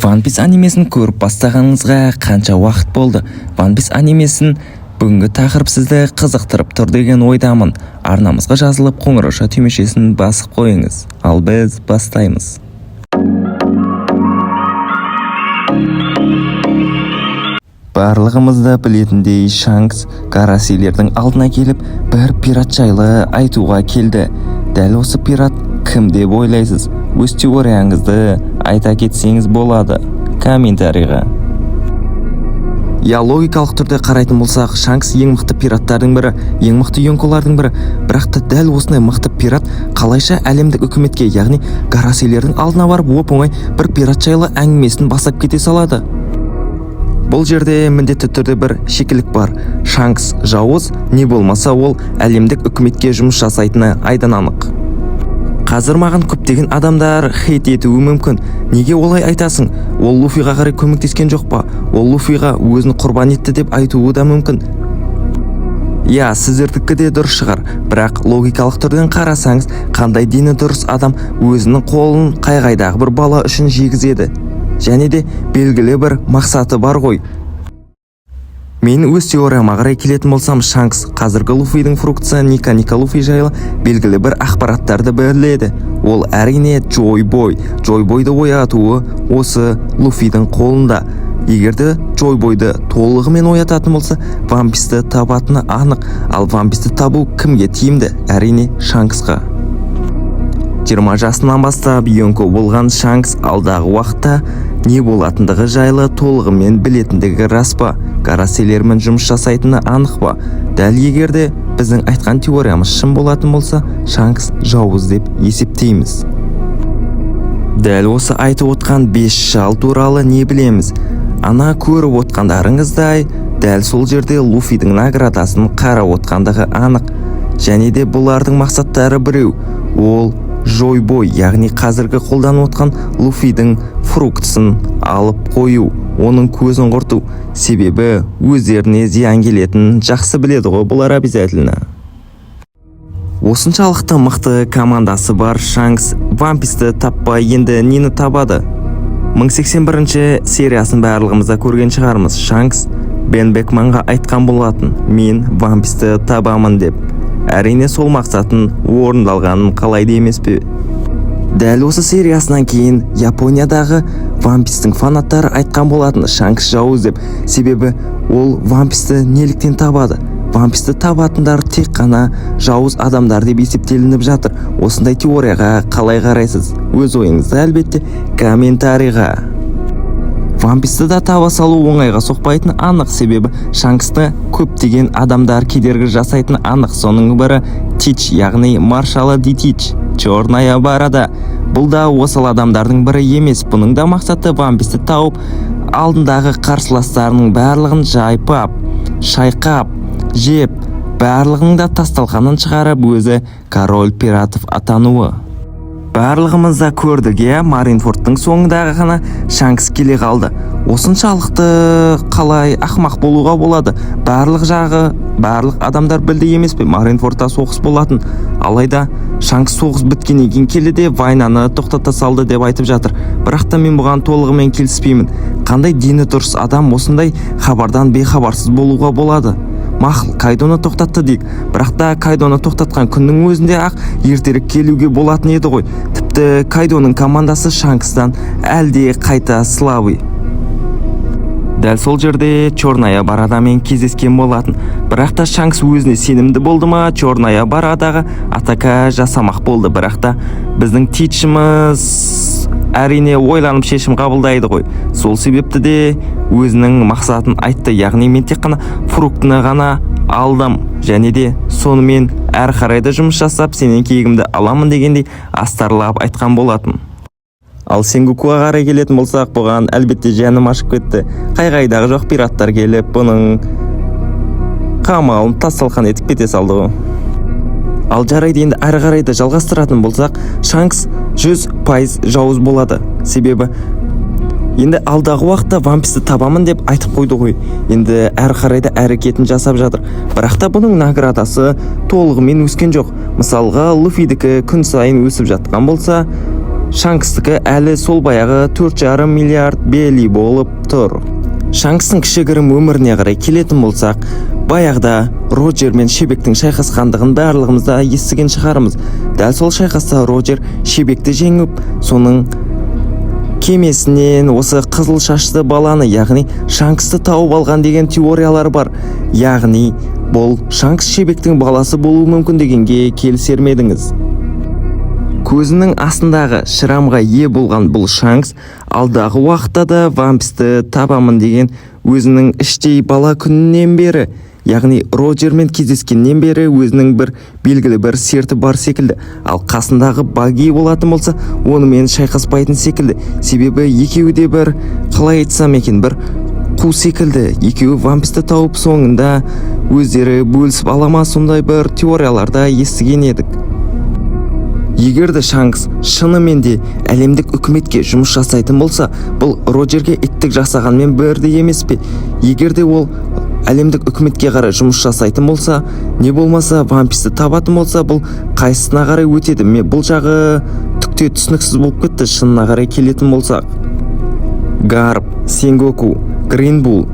One Piece анимесін көріп бастағаныңызға қанша уақыт болды? One Piece анимесін бүгінгі тақырып сізді қызықтырып тұр деген ойдамын. Арнамызға жазылып қоңырауша түймешесін басып қойыңыз. Ал біз бастаймыз. Барлығымызды білетіндей Шанкс Карасилердің алдына келіп бір пират жайлы айтуға келді. Дәл осы пират кім деп ойлайсыз? Өз теорияңызды айта кетсеңіз болады комментарийға. Логикалық түрде қарайтын болсақ, Шанкс ең мықты пираттардың бірі, ең мықты юнколардың бірі. Бірақ та дәл осындай мықты пират қалайша әлемдік үкіметке, яғни Карасилердің алдына барып оп-оңай бір пират жайлы әңгімесін бастап кете салады? Бұл жерде міндетті түрде бір шикілік бар. Шанкс жауыз, не болмаса ол әлемдік үкіметке жұмыс жасайтыны айдан анық. Қазір маған көптеген адамдар хейт етуі мүмкін. Неге олай айтасың? Ол Луфиға қарай көмектескен жоқ па? Ол Луфиға өзін құрбан етті деп айтуы да мүмкін. Сіздердікі де дұрыс шығар. Бірақ логикалық түрден қарасаңыз, қандай дені дұрыс адам өзінің қолын қай-қайдағы бір бала үшін жегізеді? Және де белгілі бір мақсаты бар ғой. Мен өз теорияма қарай келетін болсам, Шанкс қазіргі Луфидің фрукция Ника Луфи жайлы белгілі бір ақпараттарды біледі. Ол әрине Джойбой. Джойбойды оятуы осы Луфидің қолында. Егерде Джойбойды толығымен оятатын болса, One Piece'ті табатыны анық. Ал One Piece'ті табу кімге тиімді? Әрине Шанксқа. 20 жасынан бастап юнко болған Шанкс алдағы уақытта не болатындығы жайлы толығымен білетіндігі рас па? Карасилермен жұмыс жасайтыны анық па? Дәл егерде біздің айтқан теориямыз шын болатын болса, Шанкс жауыз деп есептейміз. Дәл осы айтып отқан 5 шал туралы не білеміз? Ана көріп отқандарыңыздай, дәл сол жерде Луфидің наградасын қарап отқандығы анық. Және де бұлардың мақсаттары біреу. Ол Джойбой, яғни қазіргі қолданып отқан Луфидің фруктысын алып қою, оның көзін құрту. Себебі өздеріне зиян келетінін жақсы біледі ғой бұлар обязательно. Осыншалықты мықты командасы бар Шанкс One Piece'ті таппай енді нені табады? 1081 сериясын барлығымызда көрген шығармыз. Шанкс Бен Бекманға айтқан болатын, мен One Piece'ті табамын деп. Әрине сол мақсатын орындалғанын қалайды емес пе? Дәл осы сериясынан кейін Япониядағы One Piece'тің фанаттары айтқан болатын, Шанкс жауыз деп. Себебі ол One Piece'ті неліктен табады? One Piece'ті табатындар тек қана жауыз адамдар деп есептелініп жатыр. Осындай теорияға қалай қарайсыз? Өз ойыңызды әлбетте комментарийға. One Piece'ті да таба салу оңайға соқпайтын анық, себебі Шанксты көптеген адамдар кедергі жасайтын анық. Соның бірі Тич, яғни Маршалы Ди Тич, Черная Барада. Бұл да осал адамдардың бірі емес. Бұның да мақсаты One Piece'ті тауып, алдындағы қарсыластарының барлығын жайпап, шайқап, жеп, барлығын да тасталқанын шығарып, өзі король пиратов атануы. Барлығымызда көрдік, Маринфордтың соңындағы ғана Шанкс келе қалды. Осыншалықты қалай ақмақ болуға болады? Барлық адамдар білді емес пе? Маринфордта соғыс болатын. Алайда Шанкс соғыс біткеннен кейін келді де войнаны тоқтата салды деп айтып жатыр. Бірақ та мен бұған толығымен келіспеймін. Қандай дені дұрыс адам осындай хабардан бейхабарсыз болуға болады? Мақұл, Кайдоны тоқтатты дейік. Бірақ та Кайдоны тоқтатқан күннің өзінде ақ ертерек келуге болатын еді ғой. Тіпті Кайдоның командасы Шанкстан әлде қайта слабый. Дәл сол жерде Черная Барадамен кездескен болатын. Бірақ та Шанкс өзіне сенімді болды ма, Черная Барадаға атака жасамақ болды. Бірақ та біздің Тичіміз әрине ойланып шешім қабылдайды ғой. Сол себепті де өзінің мақсатын айтты, яғни мен тек қана фруктыны ғана алдым, және де сонымен әр қарайда жұмыс жасап сенен кегімді аламын дегендей астарлап айтқан болатын. Ал Сенгокуға қарай келетін болсақ, бұған әлбетте жаным ашып кетті. Қай-қайдағы жоқ пираттар келіп, бұның қамалын тасталқан етіп кете салды ғой. Ал жарайды, енді әрі қарайды жалғастыратын болсақ, Шанкс 100% жауыз болады. Себебі енді алдағы уақытта One Piece'ті табамын деп айтып қойды ғой. Енді әрі қарайды әрекетін жасап жатыр. Бірақ та бұның наградасы толығымен өскен жоқ. Мысалға Луфидікі күн сайын өсіп жатқан болса, Шанкстікі әлі сол баяғы 4,5 миллиард бели болып тұр. Шанкстың кішігірім өміріне қарай келетін болсақ, баяғыда Роджер мен Шебектің шайқасқандығын барлығымызда естіген шығармыз. Дәл сол шайқаста Роджер Шебекті жеңіп, соның кемесінен осы қызыл шашты баланы, яғни Шанксты тауып алған деген теориялар бар. Яғни бұл Шанкс Шебектің баласы болуы мүмкін дегенге келісер медіңіз? Көзінің астындағы шырамға ие болған бұл Шанкс алдағы уақытта да One Piece'ті табамын деген өзінің іштей бала күнінен бері, яғни Роджермен кездескеннен бері өзінің бір белгілі бір серті бар секілді. Ал қасындағы Баги болатын болса, онымен шайқаспайтын секілді. Себебі екеуі де бір, қалай айтсам екен, бір қу секілді. Екеуі One Piece'ті тауып соңында өздері бөлісіп алама, сондай бір теорияларда естіген едік. Егерде Шанкс шынымен де әлемдік үкіметке жұмыс жасайтын болса, бұл Роджерге иттік жасағанмен бірдей емес пе? Егерде ол әлемдік үкіметке қарай жұмыс жасайтын болса, не болмаса One Piece'ті табатын болса, бұл қайсысына қарай өтеді? Бұл жағы түкте түсініксіз болып кетті, шынына қарай келетін болсақ. Гарп, Сенгоку, Грин Булл,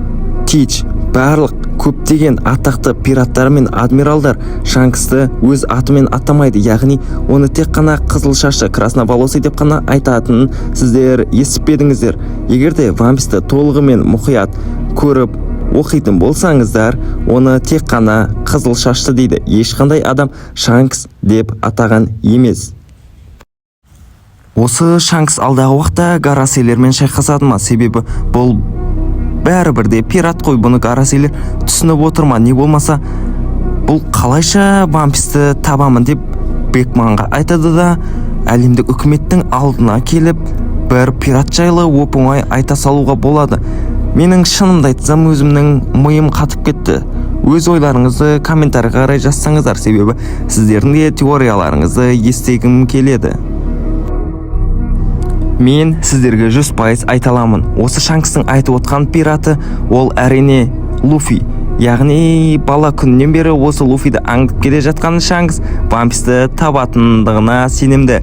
Тич, барлық көптеген атақты пираттар мен адмиралдар Шанксты өз атымен атамайды, яғни оны тек қана қызыл шашы, красноволосый деп қана айтатынын сіздер естіп едіңіздер. Егерде One Piece'ті толығымен мұқият көріп оқитын болсаңыздар, оны тек қана қызыл шашты дейді. Ешқандай адам Шанкс деп атаған емес. Осы Шанкс алдағы уақытта Гарасилермен шайқасады ма? Себебі бұл бәрібірде пират қой, бұны Гарасилер түсініп отырма. Не болмаса бұл қалайша One Piece'ті табамын деп Бекманға айтады да, әлемдік үкіметтің алдына келіп бір пират жайлы оп-оңай айта салуға болады. Менің шынымды айтсам, өзімнің миым қатып кетті. Өз ойларыңызды комментарийға қарай жазсаңыздар, себебі сіздердің де теорияларыңызды естігім келеді. Мен сіздерге 100% айта аламын. Осы Шанкстың айтып отқан пираты ол әрине Луфи. Яғни бала күннен бері осы Луфиді аңдып келе жатқан Шанкс One Piece'ті табатындығына сенімді.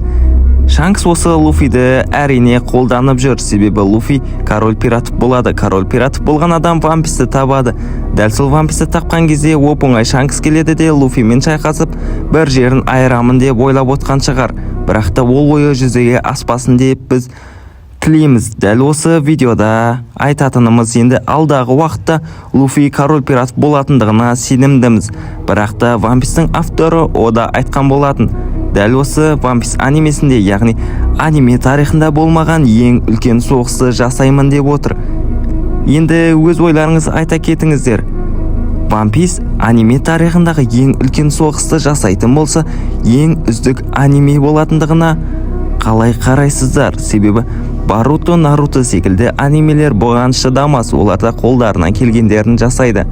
Шанкс осы Луфиді әрине қолданып жүр, себебі Луфи король пират болады. Король пират болған адам One Piece'ті табады. Дәл сол One Piece'ті тапқан кезде оп-оңай Шанкс келеді де Луфимен шайқасып бір жерін айырамын деп ойлап отқан шығар. Бірақ та ол ойы жүзеге аспасын деп біз тілейміз. Дәл осы видеода айтатынымыз, енді алдағы уақытта Луфи король пират болатындығына сенімдіміз. Бірақ та One Piece'тің авторы ода айтқан болатын. Дәл осы One Piece анимесінде, яғни аниме тарихында болмаған ең үлкен соғысты жасаймын деп отыр. Енді өз ойларыңыз айта кетіңіздер. One Piece аниме тарихындағы ең үлкен соғысты жасайтын болса, ең үздік аниме болатындығына қалай қарайсыздар? Себебі Баруто, Наруто секілді анимелер бұған шыдамас, оларда қолдарынан келгендерін жасайды.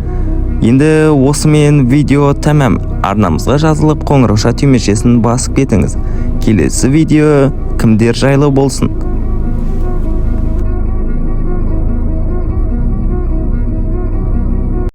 Енді осымен видео тәмам. Арнамызға жазылып қоңырауша түймешесін басып кетіңіз. Келесі видео кімдер жайлы болсын?